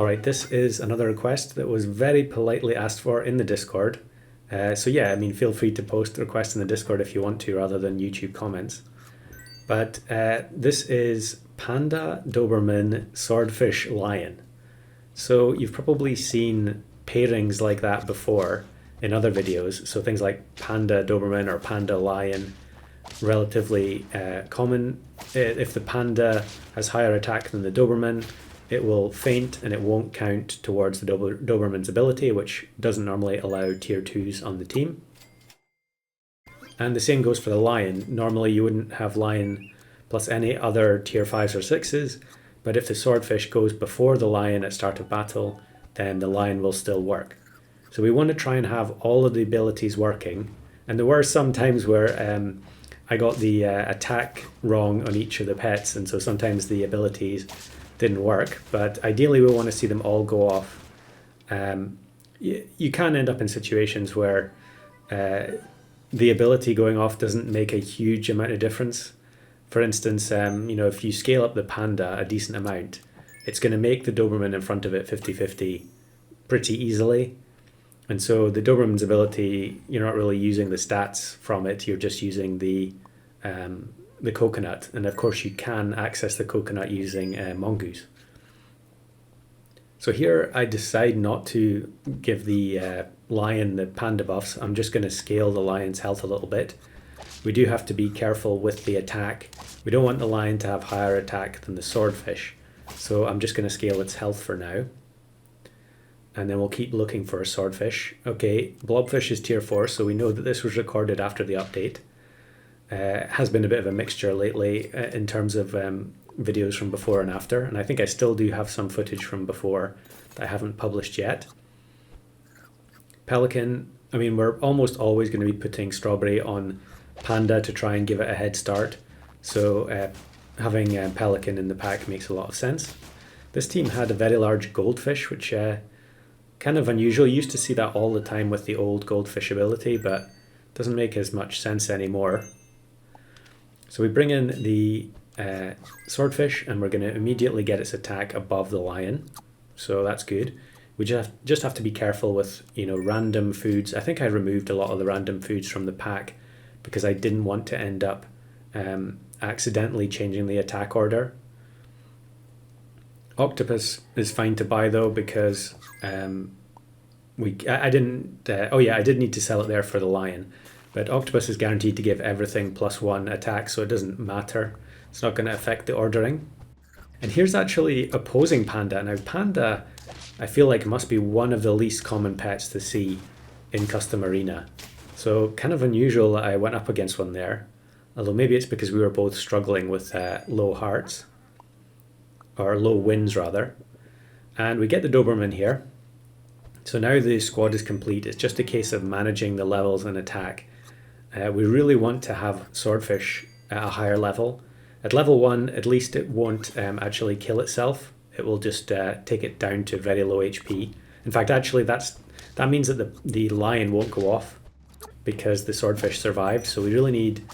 Alright, this is another request that was very politely asked for in the Discord. So yeah, I mean, feel free to post the request in the Discord if you want to, rather than YouTube comments. But this is panda, doberman, swordfish, lion. So you've probably seen pairings like that before in other videos. So things like panda, doberman, or panda, lion, relatively common. If the panda has higher attack than the doberman, it will faint and it won't count towards the doberman's ability, which doesn't normally allow tier 2s on the team. And the same goes for the lion. Normally you wouldn't have lion plus any other tier 5s or 6s, but if the swordfish goes before the lion at start of battle, then the lion will still work. So we want to try and have all of the abilities working. And there were some times where I got the attack wrong on each of the pets, and so sometimes the abilities didn't work, but ideally we want to see them all go off. You can end up in situations where the ability going off doesn't make a huge amount of difference. For instance, if you scale up the panda a decent amount, it's going to make the doberman in front of it 50-50 pretty easily. And so the doberman's ability, you're not really using the stats from it, you're just using the coconut, and of course you can access the coconut using mongoose. So here I decide not to give the lion the panda buffs. I'm just going to scale the lion's health a little bit. We do have to be careful with the attack. We don't want the lion to have higher attack than the swordfish, so I'm just going to scale its health for now. And then we'll keep looking for a swordfish. Okay, blobfish is tier 4, so we know that this was recorded after the update. Has been a bit of a mixture lately in terms of videos from before and after, and I think I still do have some footage from before that I haven't published yet. Pelican, I mean, we're almost always going to be putting strawberry on panda to try and give it a head start, so having pelican in the pack makes a lot of sense. This team had a very large goldfish, which kind of unusual. You used to see that all the time with the old goldfish ability, but doesn't make as much sense anymore. So we bring in the swordfish, and we're going to immediately get its attack above the lion. So that's good. We just have to be careful with random foods. I think I removed a lot of the random foods from the pack because I didn't want to end up accidentally changing the attack order. Octopus is fine to buy though, because I did need to sell it there for the lion. But octopus is guaranteed to give everything +1 attack, so it doesn't matter. It's not going to affect the ordering. And here's actually opposing panda. Now panda, I feel like, must be one of the least common pets to see in custom arena. So kind of unusual that I went up against one there. Although maybe it's because we were both struggling with low hearts. Or low wins rather. And we get the Doberman here. So now the squad is complete. It's just a case of managing the levels and attack. We really want to have swordfish at a higher level. At level 1, at least it won't actually kill itself. It will just take it down to very low HP. In fact, actually that means that the lion won't go off because the swordfish survived. So we really need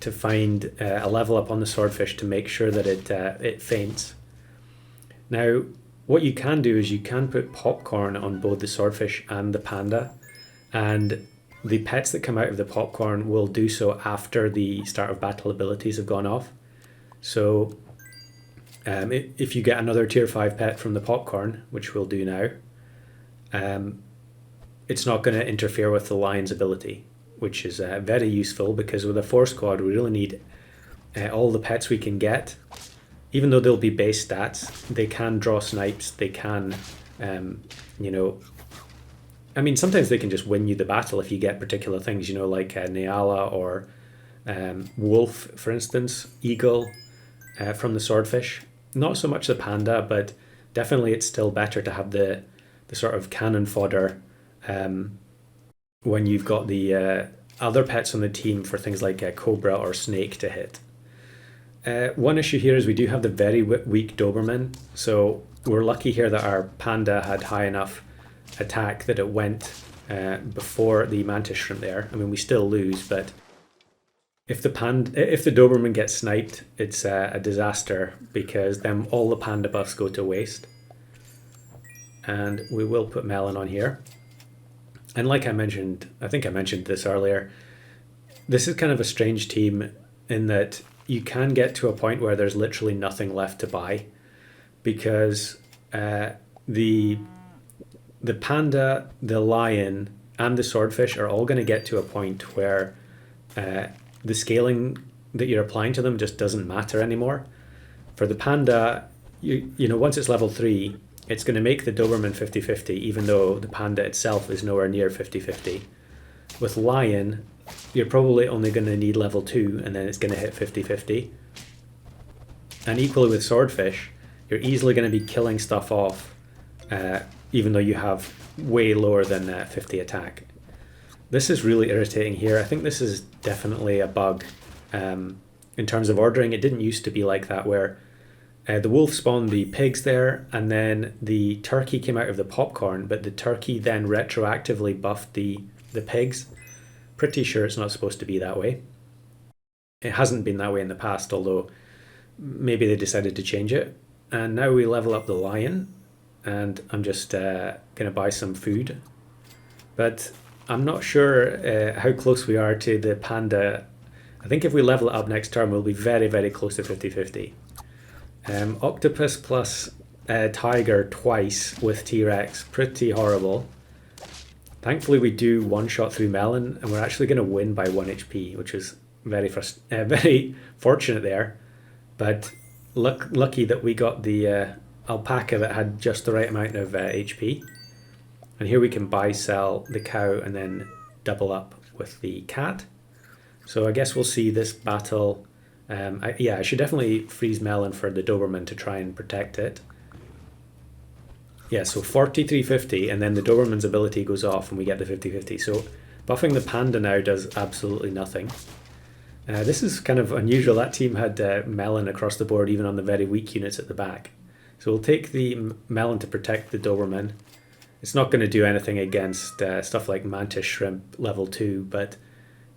to find a level up on the swordfish to make sure that it faints. Now, what you can do is you can put popcorn on both the swordfish and the panda, and the pets that come out of the popcorn will do so after the start of battle abilities have gone off. So if you get another tier 5 pet from the popcorn, which we'll do now, it's not going to interfere with the lion's ability, which is very useful, because with a 4 squad we really need all the pets we can get. Even though they'll be base stats, they can draw snipes, they can, I mean, sometimes they can just win you the battle if you get particular things, like Nyala or Wolf, for instance, Eagle from the swordfish. Not so much the panda, but definitely it's still better to have the sort of cannon fodder when you've got the other pets on the team for things like Cobra or Snake to hit. One issue here is we do have the very weak Doberman, so we're lucky here that our panda had high enough attack that it went before the mantis shrimp there. I mean, we still lose, but if the Doberman gets sniped, it's a disaster, because then all the panda buffs go to waste. and we will put melon on here. And like I mentioned, I think I mentioned this earlier, this is kind of a strange team in that you can get to a point where there's literally nothing left to buy, because the panda, the lion, and the swordfish are all going to get to a point where the scaling that you're applying to them just doesn't matter anymore. For the panda, you know, once it's level 3, it's going to make the Doberman 50-50, even though the panda itself is nowhere near 50-50. With lion, you're probably only going to need level 2, and then it's going to hit 50-50. And equally with swordfish, you're easily going to be killing stuff off, even though you have way lower than 50 attack. This is really irritating here. I think this is definitely a bug. In terms of ordering, it didn't used to be like that, where the wolf spawned the pigs there, and then the turkey came out of the popcorn, but the turkey then retroactively buffed the pigs. Pretty sure it's not supposed to be that way. It hasn't been that way in the past, although maybe they decided to change it. And now we level up the lion, and I'm just going to buy some food. But I'm not sure how close we are to the panda. I think if we level it up next turn, we'll be very, very close to 50-50. Octopus plus tiger twice with T-Rex, pretty horrible. Thankfully we do one shot through melon, and we're actually going to win by 1 HP, which is very fortunate there. But lucky that we got the alpaca that had just the right amount of HP. And here we can buy, sell the cow, and then double up with the cat. So I guess we'll see this battle. I should definitely freeze melon for the Doberman to try and protect it. Yeah, so 43-50, and then the Doberman's ability goes off and we get the 50-50. So buffing the panda now does absolutely nothing. This is kind of unusual. That team had melon across the board, even on the very weak units at the back. So we'll take the melon to protect the Doberman. It's not going to do anything against stuff like mantis shrimp level 2, but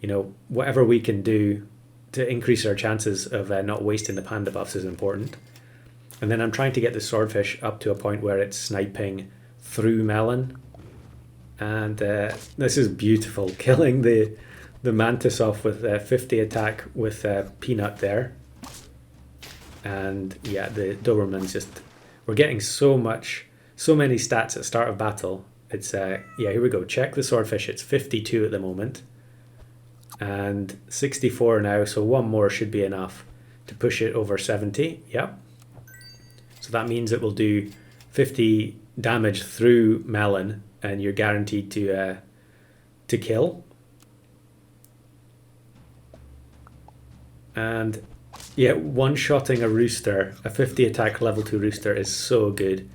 you know, whatever we can do to increase our chances of not wasting the panda buffs is important. And then I'm trying to get the swordfish up to a point where it's sniping through melon. And this is beautiful, killing the mantis off with 50 attack with peanut there. And yeah, the Doberman's just, we're getting so many stats at start of battle. It's yeah, here we go. Check the swordfish. It's 52 at the moment. And 64 now, so one more should be enough to push it over 70. Yep. So that means it will do 50 damage through melon, and you're guaranteed to kill. And yeah, one-shotting a rooster, a 50 attack level 2 rooster is so good.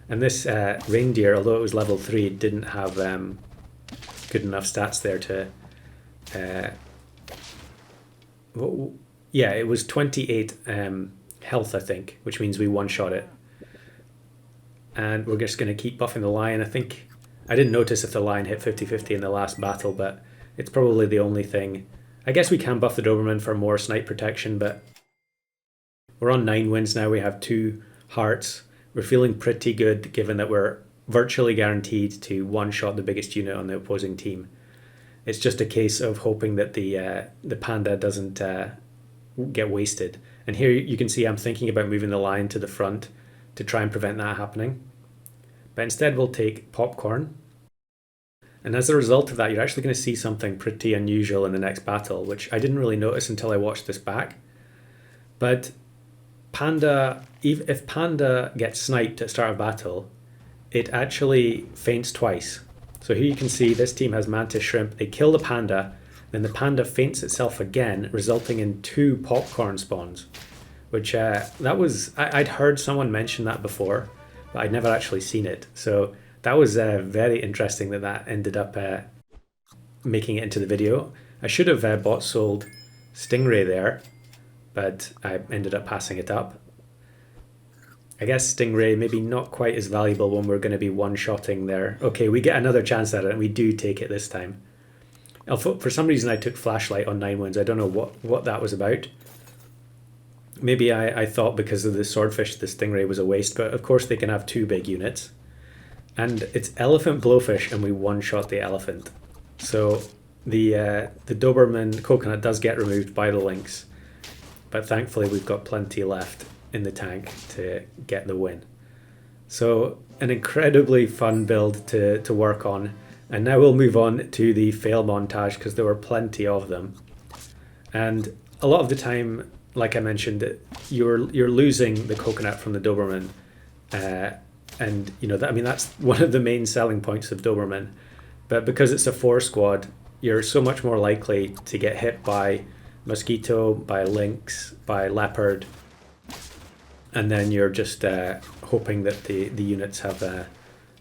And this reindeer, although it was level 3, didn't have good enough stats there to... yeah, it was 28 health, I think, which means we one-shot it. And we're just going to keep buffing the lion. I think I didn't notice if the lion hit 50-50 in the last battle, but it's probably the only thing. I guess we can buff the Doberman for more snipe protection, but we're on 9 wins now. We have 2 hearts. We're feeling pretty good, given that we're virtually guaranteed to one-shot the biggest unit on the opposing team. It's just a case of hoping that the panda doesn't get wasted. And here you can see I'm thinking about moving the lion to the front to try and prevent that happening. But instead we'll take popcorn. And as a result of that, you're actually going to see something pretty unusual in the next battle, which I didn't really notice until I watched this back. But panda, if panda gets sniped at start of battle, it actually faints twice. So here you can see this team has mantis shrimp. They kill the panda, then the panda faints itself again, resulting in 2 popcorn spawns. Which that was, I'd heard someone mention that before, but I'd never actually seen it. So that was very interesting that ended up making it into the video. I should have bought sold stingray there, but I ended up passing it up. I guess stingray maybe not quite as valuable when we're going to be one-shotting there. Okay, we get another chance at it, and we do take it this time. For some reason I took flashlight on 9 wins. I don't know what that was about. Maybe I thought because of the swordfish the stingray was a waste, but of course they can have 2 big units. And it's elephant blowfish, and we one-shot the elephant. So the Doberman coconut does get removed by the lynx, but thankfully we've got plenty left in the tank to get the win. So an incredibly fun build to work on. And now we'll move on to the fail montage because there were plenty of them. And a lot of the time, like I mentioned, you're losing the coconut from the Doberman. And you know that, I mean, that's one of the main selling points of Doberman. But because it's a 4 squad, you're so much more likely to get hit by mosquito, by lynx, by leopard, and then you're just hoping that the units have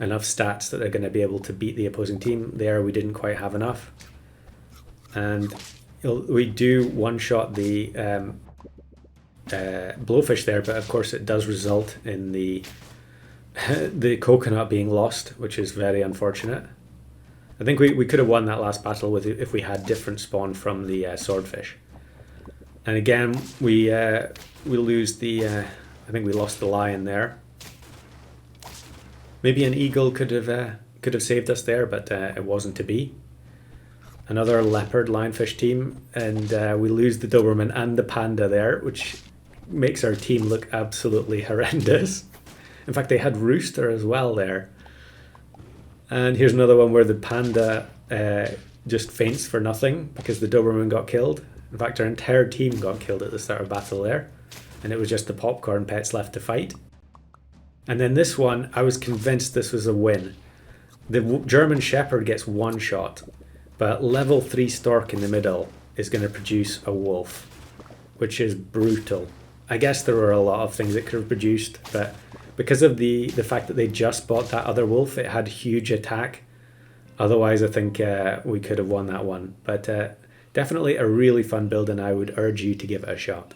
enough stats that they're going to be able to beat the opposing team. There we didn't quite have enough, and we do one-shot the blowfish there, but of course it does result in the coconut being lost, which is very unfortunate. I think we could have won that last battle with if we had different spawn from the swordfish. And again, we lose the. I think we lost the lion there. Maybe an eagle could have saved us there, but it wasn't to be. Another leopard lionfish team, and we lose the Doberman and the panda there, which makes our team look absolutely horrendous. In fact, they had rooster as well there. And here's another one where the panda just faints for nothing because the Doberman got killed. In fact, our entire team got killed at the start of battle there. And it was just the popcorn pets left to fight. And then this one, I was convinced this was a win. The German Shepherd gets one shot, but level 3 Stork in the middle is going to produce a wolf, which is brutal. I guess there were a lot of things it could have produced, but because of the fact that they just bought that other wolf, it had huge attack. Otherwise, I think we could have won that one. But definitely a really fun build, and I would urge you to give it a shot.